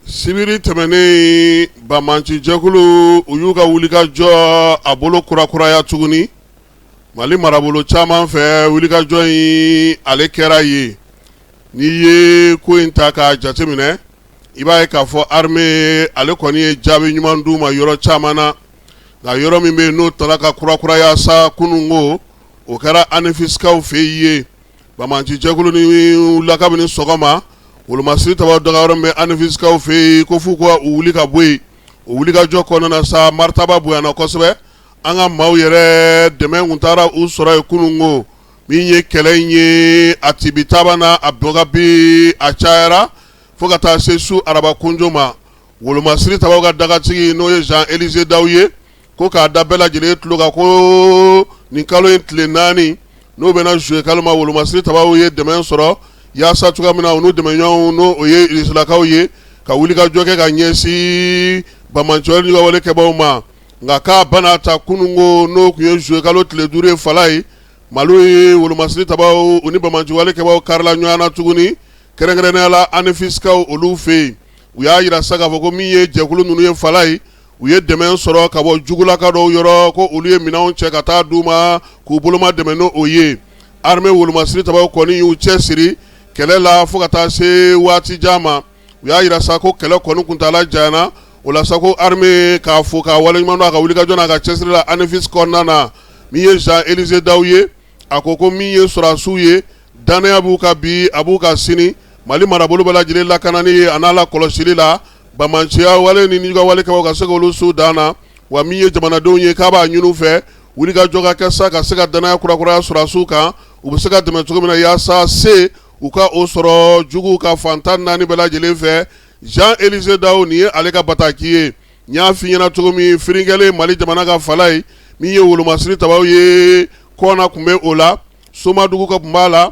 Sibiri tɛmɛnen Bamanci jɛkulu u y'u ka wulikajɔ a bolo kurakuraya tuguni. Mali marabolo caman fɛ wulikajɔ in ale kɛra ye. N'i ye ko in ta k'a jateminɛ i b'a ye k'a fɔ armée ale kɔni ye jaabi ɲuman d'u ma yɔrɔ caman na. Nka yɔrɔ min bɛ yen n'o tala ka kurakuraya sa kunungo o kɛra ANEFISCAW fɛ ye. Bamanci jɛkulu ni la kabini sɔgɔma wolomasiri taba dɔgɔyɔrɔ bɛ ANEFISCAW fɛ yen ko f'u ka wuli ka bɔ yen. O wulikajɔ kɔnɔna na sa maritaba bonyana kosɛbɛ. An ka maaw yɛrɛ dɛmɛ kun taara u sɔrɔ yen kunungo min ye kɛlɛ in ye a tibitaba na a bɔga bi a cayara fo ka taa se su araba kunjo ma. Wolomasiri tabaw ka dagatigi n'o ye Jean-Élisée Daw ye ko k'a da bɛɛ lajɛlen tulo kan ko nin kalo in tile 4 n'o bɛna jouer kalo ma wolomasiri tabaw ye dɛmɛ sɔrɔ yaasa cogoya min na u n'u dɛmɛɲɔgɔnw n'o o ye Irisilakaw ye ka wulikajɔ kɛ ka ɲɛsin Bamanci ka walekɛbaw ma. Nka k'a bana ta kunungo n'o kun ye jouer kalo tile 5 ye FLA ye Malo ye wolomasiri tabaw u ni Bamanci walekɛbaw karila ɲɔgɔn na tuguni kɛrɛnkɛrɛnnenya la ANEFISCAW olu fɛ yen. U y'a yira sa k'a fɔ ko min ye jɛkulu ninnu ye FLA ye u ye dɛmɛ sɔrɔ ka bɔ jugulaka dɔw yɔrɔ ko olu ye minɛnw cɛ ka taa d'u ma k'u boloma dɛmɛ n'o ye. Armée wolomasiri tabaw kɔni y'u cɛsiri kɛlɛ la fo ka taa se waati jan ma. U y'a yira sa ko kɛlɛ kɔni kuntala janyana o la sa ko armée k'a fo k'a waleɲuman dɔn a ka wulikajɔ n'a ka cɛsiri la ANEFIS kɔnɔna na min ye Jean-Élisée Daw ye a ko ko min ye sɔrɔdasiw ye danaya b'u ka bi a b'u ka sini Mali marabolo bɛɛ lajɛlen lakanani ye a n'a la kɔlɔsili la Bamanciya wale ni ka walekɛbaw ka se k'olu su dan na wa min ye jamanadenw ye k'a b'a ɲini u fɛ wulikajɔ ka kɛ sa ka se ka danaya kurakuraya sɔrɔdasiw kan u bɛ se ka dɛmɛ cogo min na yaasa se u ka o sɔrɔ juguw ka fantan 4 bɛɛ lajɛlen fɛ. Jean-Élisée Daw nin ye ale ka bataki ye. N y'a f'i ɲɛna cogo min firinkɛlen Mali jamana ka FLA ye min ye wolomasiri tabaw ye kɔna kun bɛ o la Somadugu ka kun b'a la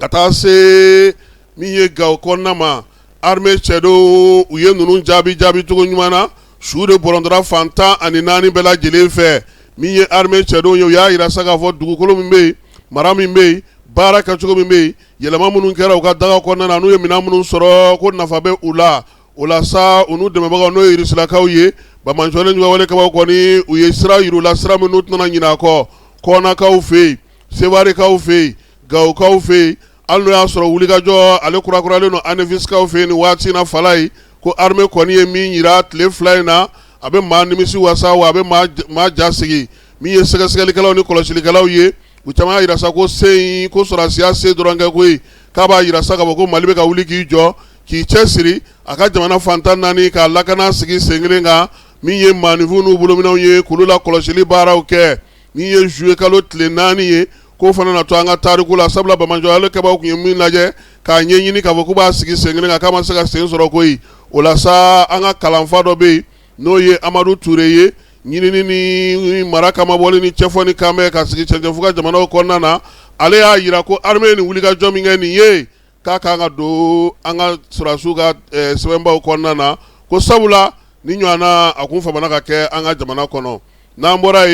ka taa se min ye Gawo kɔnɔna ma armée cɛdon u ye ninnu jaabi cogo ɲuman na su de bɔrɔndara fantan 4 bɛɛ lajɛlen fɛ min ye armée cɛdon ye u y'a yira sa k'a fɔ dugukolo min bɛ yen mara min bɛ yen baara kɛcogo min bɛ yen yɛlɛma minnu kɛra u ka daga kɔnɔna na n'u ye minɛn minnu sɔrɔ ko nafa bɛ u la o la sa u n'u dɛmɛbagaw n'o ye Irisilakaw ye Bamanci ka walekɛbaw kɔni u ye sira yir'u la sira minnu tɛna ɲinɛ a kɔ Kɔnakaw fɛ yen Sewarekaw fɛ yen Gawokaw fɛ yen hali n'o y'a sɔrɔ wulikajɔ ale kurakuralen don ANEFISCAW fɛ yen nin waati in na FLA ye ko armée kɔni ye min yira tile 2 in na a bɛ maa nimisi wasa wa a bɛ maa jasigi min ye sɛgɛsɛgɛlikɛlaw ni kɔlɔsilikɛlaw ye u caman y'a yira sa ko se in ko sɔrɔdasiya se dɔrɔn kɛ koyi k'a b'a yira sa k'a fɔ ko Mali bɛ ka wuli k'i jɔ k'i cɛsiri a ka jamana fantan 4 k'a lakana sigi sen kelen kan min ye maanifinw n'u bolominɛw ye k'olu la kɔlɔsili baaraw kɛ min ye juillet kalo tile 4 ye k'o fana na to an ka tariku la sabula Bamanci walekɛbaw kun ye min lajɛ k'a ɲɛɲini k'a fɔ k'u b'a sigi sen kelen kan k'a ma se ka sen sɔrɔ koyi o la sa an ka kalanfa dɔ bɛ yen n'o ye Amadu Ture ye ɲinini ni mara kama bɔli ni cɛfɔ kan bɛ ka sigi cɛncɛn fo ka jamanaw kɔnɔna na ale y'a yira ko armée ni wulikajɔ min kɛ nin ye k'a kan ka don an ka sɔrɔdasiw ka sɛbɛnbaw kɔnɔna na ko sabula ni ɲɔgɔnna a kun famana ka kɛ an ka jamana kɔnɔ n'an bɔra yen